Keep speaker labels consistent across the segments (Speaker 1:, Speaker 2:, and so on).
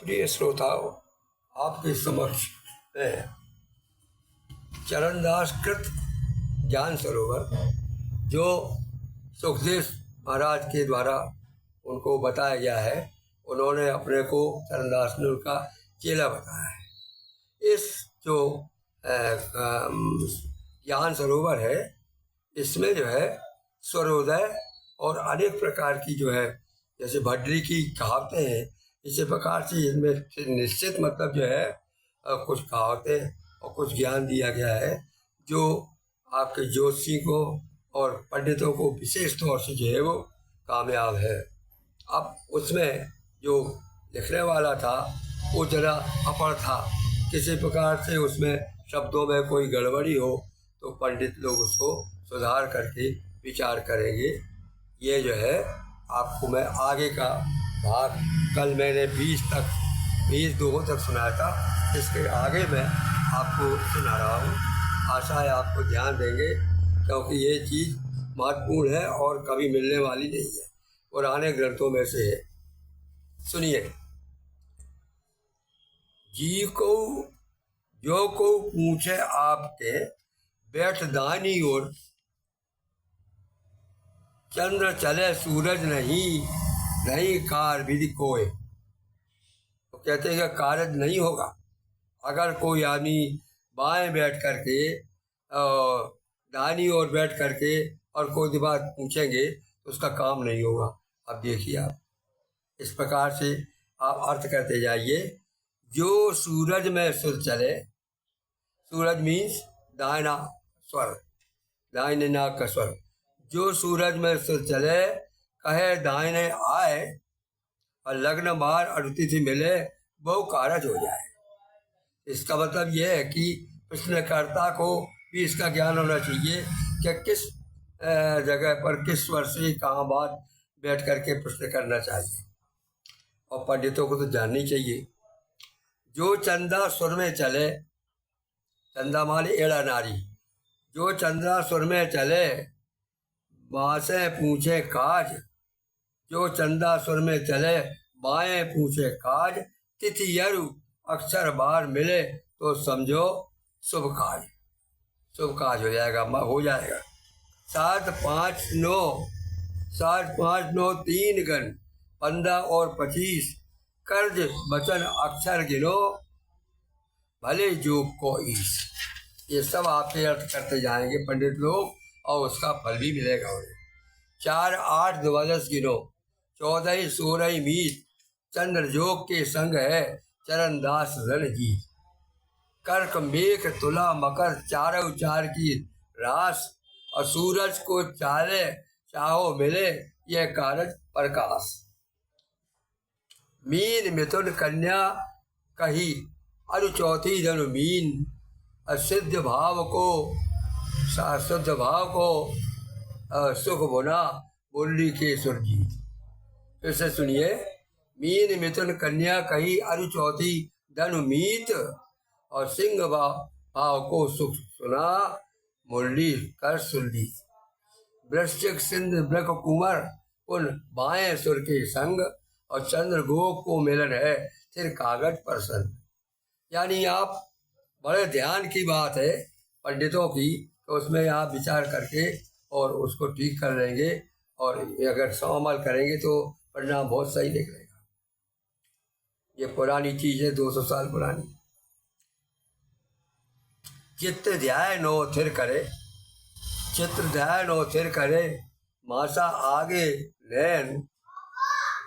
Speaker 1: प्रिय श्रोताओं, आपके समक्ष है चरणदास कृत ज्ञान सरोवर, जो सुखदेव महाराज के द्वारा उनको बताया गया है। उन्होंने अपने को चरणदास ने उनका चेला बताया है। इस जो ज्ञान सरोवर है, इसमें जो है स्वरोदय और अनेक प्रकार की जो है, जैसे भड्री की कहावतें हैं, इसी प्रकार से इनमें निश्चित मतलब जो है कुछ कहावतें और कुछ ज्ञान दिया गया है, जो आपके ज्योतिषी को और पंडितों को विशेष तौर से जो है वो कामयाब है। अब उसमें जो लिखने वाला था वो जरा अपढ़ था, किसी प्रकार से उसमें शब्दों में कोई गड़बड़ी हो तो पंडित लोग उसको सुधार करके विचार करेंगे। ये जो है आपको मैं आगे का भाग, कल मैंने 20 दोहों तक सुनाया था, इसके आगे मैं आपको सुना रहा हूँ। आशा है आपको ध्यान देंगे, क्योंकि ये चीज़ महत्वपूर्ण है और कभी मिलने वाली नहीं है, पुराने ग्रंथों में से है। सुनिए। जी को जो को पूछे आपके, बैठ दानी और चंद्र चले सूरज नहीं कार विधि कोय। तो कहते हैं कि कार्य नहीं होगा अगर कोई आदमी बाएं बैठ करके दाहिनी ओर बैठ करके और कोई बात पूछेंगे तो उसका काम नहीं होगा। अब देखिए, आप इस प्रकार से आप अर्थ करते जाइए। जो सूरज में सुर चले, सूरज मीन्स दाहिना स्वर, दाहिने नाक का स्वर। जो सूरज में सुर चले, कहे दाहिने आए, और लग्न बार और तिथि मिले, बहु कारज हो जाए। इसका मतलब यह है कि प्रश्नकर्ता को भी इसका ज्ञान होना चाहिए कि किस जगह पर किस स्वर से कहाँ बात बैठ करके प्रश्न करना चाहिए, और पंडितों को तो जाननी चाहिए। जो चंदा सुर में चले, चंदा माले एड़ा नारी, जो चंदा सुर में चले बासे पूछे काज, जो चंदा सुर में चले बाएं पूछे काज, तिथि यरु अक्षर बार मिले तो समझो शुभ काज हो जाएगा, हो जाएगा। 7 5 9 3 गण 15 और 25, कर्ज वचन अक्षर गिनो, भले जो को ईश। ये सब आपके अर्थ करते जाएंगे पंडित लोग, और उसका फल भी मिलेगा उन्हें। 4 8 द्वादश गिनो, 14 16 मीत, चंद्र जोग के संग है चरणदास रणजीत। कर्क मेघ तुला मकर, चारों चार की रास, और सूरज को चाले चाहो मिले, यह कारज प्रकाश। मीन मिथुन कन्या कही, अरु चौथी धनु मीन, असिद्ध भाव को सुख बुना, मुरली के सुरजीत। फिर से सुनिए। मीन मिथुन कन्या कही, अरु चौथी धनु मीत, और सिंह भाव को सुख सुना, मुरली कर सुरजीत। वृश्चिक सिंध ब्रक कुंवर, उन बाएं सुर के संग, और चंद्र गोक को मिलन है फिर कागज पर संग। यानी आप बड़े ध्यान की बात है पंडितों की, तो उसमें आप विचार करके और उसको ठीक कर लेंगे, और अगर अमल करेंगे तो परिणाम बहुत सही निकलेगा। ये पुरानी चीज है, 200 साल पुरानी। चित्त ध्याय नो थिर करे, चित्र ध्याय नो थिर करे, मासा आगे नैन,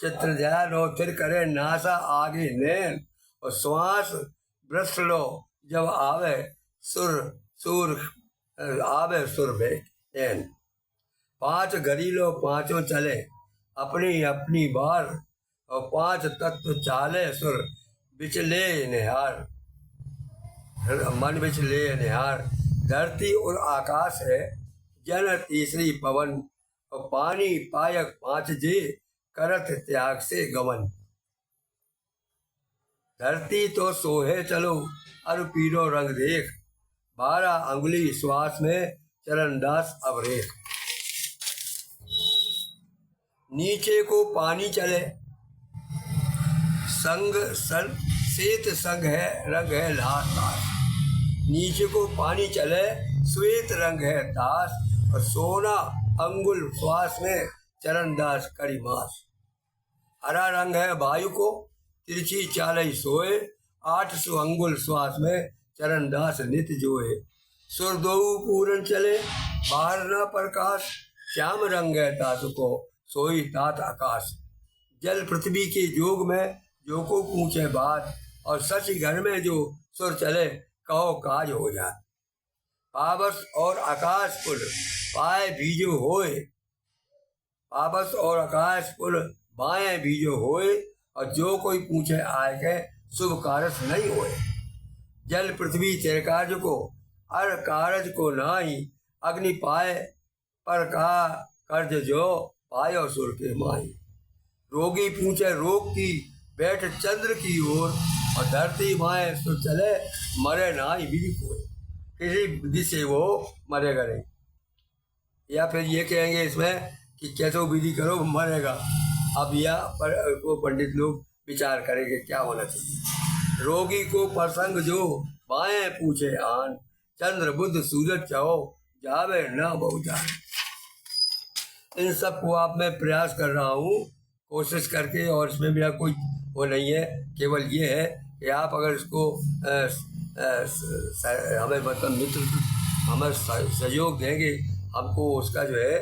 Speaker 1: चित्र ध्याय नो थिर करे, नासा आगे नैन, और श्वास ब्रश लो जब आवे सुर बेन। 5 घड़ी लो 5 चले, अपनी अपनी बार, और 5 तत्व चाले सुर, बिचले निहार, मन बिचले निहार। धरती और आकाश है, जन तीसरी पवन, और पानी पायक 5 जे, करत त्याग से गमन। धरती तो सोहे चलो, अरु पीरो रंग देख, 12 अंगुली श्वास में चरणदास अवरेख। नीचे को पानी चले, संग सन श्वेत संग है, रंग है लाल ताश। नीचे को पानी चले श्वेत रंग है ताश, और सोना अंगुल श्वास में चरणदास करी मास। हरा रंग है वायु को तिरछी चालई सोए, 800 अंगुल श्वास में चरणदास नित जोए। सुरदोऊ पूरन चले बाहर न प्रकाश, श्याम रंग है तास को सोई तात आकाश। जल पृथ्वी के जोग में जो को पूछे बात, और सच घर में जो सुर चले कहो काज हो जाए। पावस और आकाश पुल पाए बीजो होए, पावस और आकाश पुल बाएं बीजो होए, और जो कोई पूछे आए के शुभ कारज नहीं होए। जल पृथ्वी तेरे कार्य को अर कारज को नाही, अग्नि पाए पर का कर्ज जो पायो सुर के माही। रोगी पूछे रोग की बैठ चंद्र की ओर, और धरती माए सो चले मरे नाही विधि कोई। किसी विधि से वो मरेगा नहीं। या फिर ये कहेंगे इसमें कि कैसे विधि करो मरेगा। अब यह पर वो पंडित लोग विचार करेंगे क्या होना चाहिए। रोगी को प्रसंग जो बाएं पूछे आन, चंद्र बुध सूरज चाहो जावे न बहु जान। इन सब को आप मैं प्रयास कर रहा हूँ कोशिश करके, और इसमें मेरा कोई वो नहीं है। केवल ये है कि आप अगर इसको हमें मतलब मित्र हमें सहयोग देंगे, हमको उसका जो है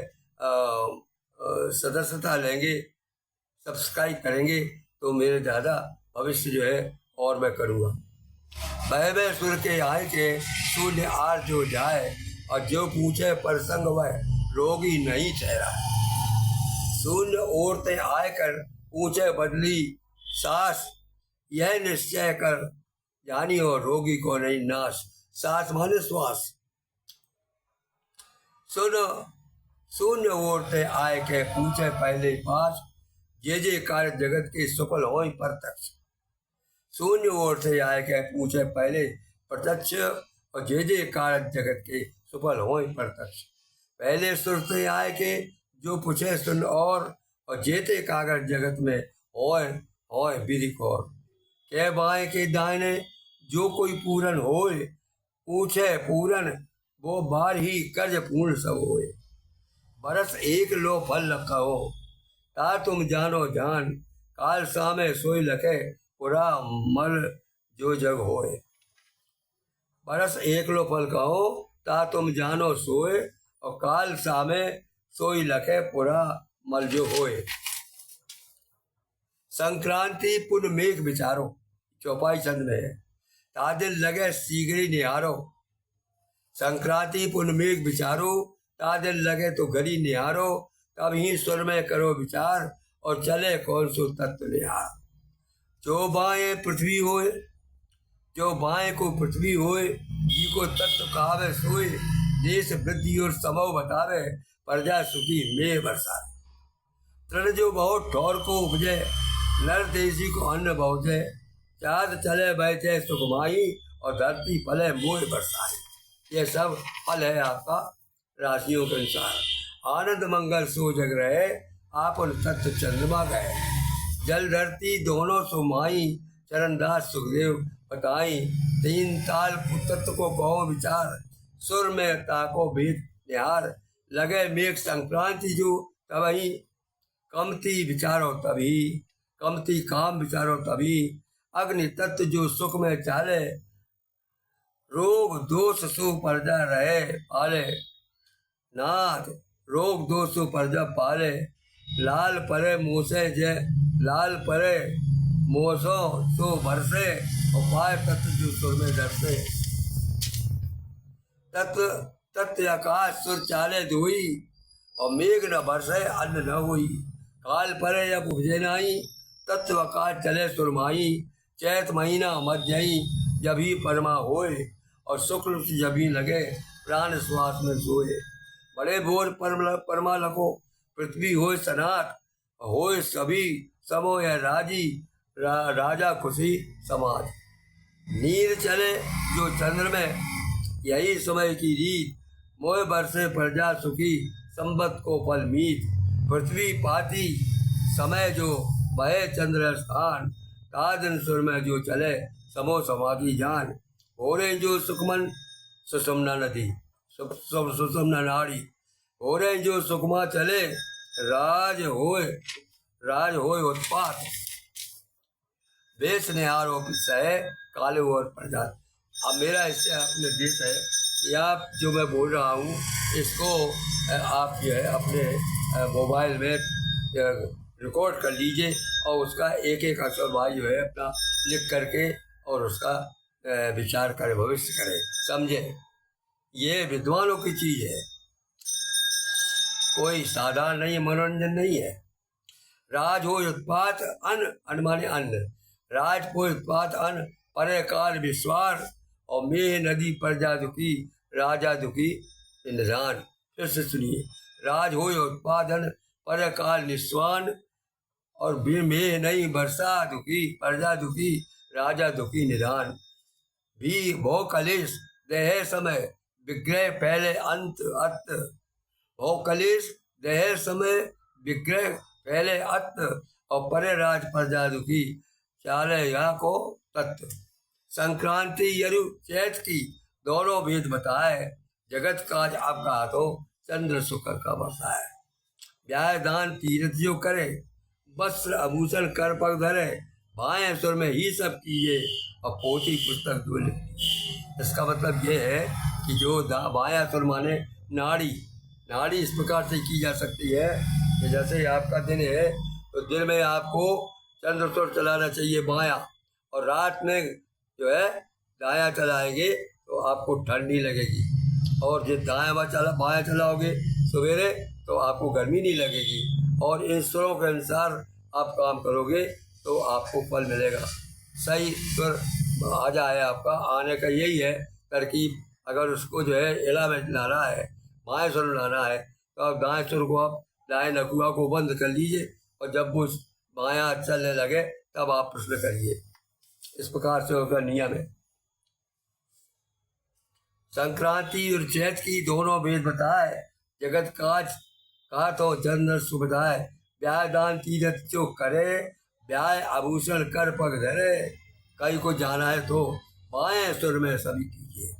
Speaker 1: सदस्यता लेंगे, सब्सक्राइब करेंगे, तो मेरे ज़्यादा भविष्य जो है और मैं करूँगा। बह सुर के आए के शून्य आर जो जाए, और जो पूछे प्रसंग वह रोगी नहीं ठहरा। शून्य ओरते आए कर पूछे बदली सास, यह निश्चय कर जानी हो रोगी को नहीं नाश। सास माने श्वास। सुनो शून्य ओरते आए के पूछे पहले पास, जे कार्य जगत के सफल हो प्रत्यक्ष। शून्य ओर से आए के पूछे पहले प्रत्यक्ष, और जे कार्य जगत के सफल हो प्रत्यक्ष। पहले सुर से आए के जो पूछे सुन और जेते कागर जगत में होय विधि कौर। के बाएं के दाहिने जो कोई पूरन होए, पूछे पूरन वो बार ही कर्ज पूर्ण सब होए। बरस एक लो फल कहो ता तुम जानो जान, काल सामे सोई लखे पूरा मल जो जग होए। बरस एक लो फल कहो ता तुम जानो सोए, और काल सामे सोई लखे पूरा मल जो होए। संक्रांति पुन मेघ विचारो चौपाई चंद में है, तादिल लगे शीघ्र निहारो। संक्रांति पुन मेघ विचारो, तादिल लगे तो घड़ी निहारो। तब ही सुर में करो विचार, और चले कौन सो तत्व निहार। जो बाएं पृथ्वी होए, जो बाएं को पृथ्वी होए, जी को तत्व कहावे सोए। देश वृद्धि और समव बतावे, प्रजा सुखी मेघ बरसाए। तृण जो बहुत ठौर को उपजे, नर देशी को अन्न बहुजे। चाँद चले बैठे सुखमाई, और धरती फले मोह बरसाए। ये सब फल है आपका राशियों के अनुसार। आनंद मंगल सो जग रहे, आप उन तत्व चंद्रमा गए। जल धरती दोनों सुमाई, चरणदास सुखदेव बताई। तीन ताल तत्व को कहो विचार, सुर में ताको भेद निहार। लगे मेघ संक्रांति जो तभी, कमती विचारो तभी, कमती काम विचारो तभी। अग्नि तत्व जो सुख में चाले, रोग दोष सु पर्दा रहे पाले। नाथ रोग दोष सु पर्दा पाले, लाल परे मोसे जय, लाल परे मोसो सो बरसे। और पाए तत्व जो सुर में दरसे। तत्व तत्व आकाश सुर चाले धोई, और मेघ न बरसे अन्न न हुई। काल परे जब उपजे नाई, तत्व आकाश चले सुरमाई। चैत महीना मध्यई जब ही परमा होए, और शुक्ल जब ही लगे प्राण श्वास में सोए। बड़े बोर परमा लखो पृथ्वी होए सनाट, होए सभी समो यह राजी। राजा खुशी समाज। नीर चले जो चंद्र में, यही समय की रीत। मोह बरसे प्रजा सुखी, संबत को फल मीत। पृथ्वी पाती समय जो बहे चंद्र स्थान, तादन सुर में जो चले समो समाधि जान। हो रहे जो सुखमन सुषुम्ना नदी सुषुम्ना नाड़ी। हो रहे जो सुखमा चले राज होय उत्पात। वेश निहारो सहे काले और प्रजात। अब मेरा इससे अपने देश है, ये आप जो मैं बोल रहा हूँ इसको आप जो है अपने मोबाइल में रिकॉर्ड कर लीजिए और उसका एक एक अक्षर भाई जो है अपना लिख करके और उसका विचार करें, भविष्य करें, समझे। ये विद्वानों की चीज़ है, कोई साधारण नहीं है, मनोरंजन नहीं है। राज हो उत्पात अन्न माने अन्न। राज को उत्पात अन्न परे काल विश्वार और मेह नदी प्रजा दुखी राजा दुखी इंद्रान। फिर से सुनिए, राज हो उत्पादन पर काल निस्वान और मेह नहीं वर्षा दुखी प्रजा दुखी राजा दुखी निधान। भी भो कलेश देह समय विग्रह पहले अंत अत। भो कलेश देह समय विग्रह पहले अत और परे राज प्रजा दुखी चाले यहाँ को तत्व। संक्रांति यरु चैत की दोनों वेद बताए। जगत काज आपका हाथों चंद्र शुक्र का बरसाए। ब्याह दान तीर्थ जो करे वस्त्र आभूषण कर पग धरे। बाएं सुर में ही सब कीजिए और पोथी पुस्तक जो लिखी। इसका मतलब ये है कि जो बायां सुर माने नाड़ी। नाड़ी इस प्रकार से की जा सकती है कि जैसे आपका दिन है तो दिन में आपको चंद्र सुर चलाना चाहिए बायां, और रात में जो है दायां चलाएंगे तो आपको ठंडी लगेगी। और जो बायां चलाओगे सवेरे तो आपको गर्मी नहीं लगेगी। और इन सुरों के अनुसार आप काम करोगे तो आपको फल मिलेगा। सही सुर आ जाए आपका, आने का यही है तरकीब। अगर उसको जो है इला में लाना है, बाएं सुर लाना है, तो आप दाएं सुर को आप दाएं नकुआ को बंद कर लीजिए और जब वो बायां चलने लगे तब आप प्रश्न करिए। इस प्रकार से होगा नियम है। संक्रांति और चैत की दोनों वेद बताए। जगत काज कहा तो चंद्र सुबधाए। ब्याह दान तीर्थ जो करे ब्याह आभूषण कर पग धरे। कई को जाना है तो बाएं सुर में सभी कीजिए,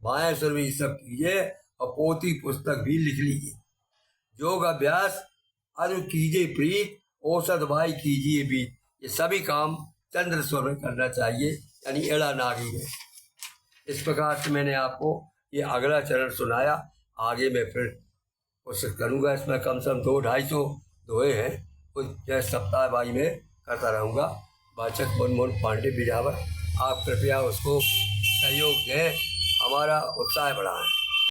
Speaker 1: बाएं सुर में सब कीजिए और पोथी पुस्तक भी लिख लीजिए। योग अभ्यास अरु कीजिए प्रीत औषध भाई कीजिए बीत। ये सभी काम चंद्र स्वर में करना चाहिए, यानी एड़ा नागी में। इस प्रकार से मैंने आपको ये अगला चरण सुनाया। आगे मैं फिर कोशिश करूँगा, इसमें कम से कम 200-250 दोहे हैं, कुछ सप्ताह भाई में करता रहूँगा। वाचक मनमोहन पांडे बिजावर। आप कृपया उसको सहयोग दें, हमारा उत्साह बढ़ाएं।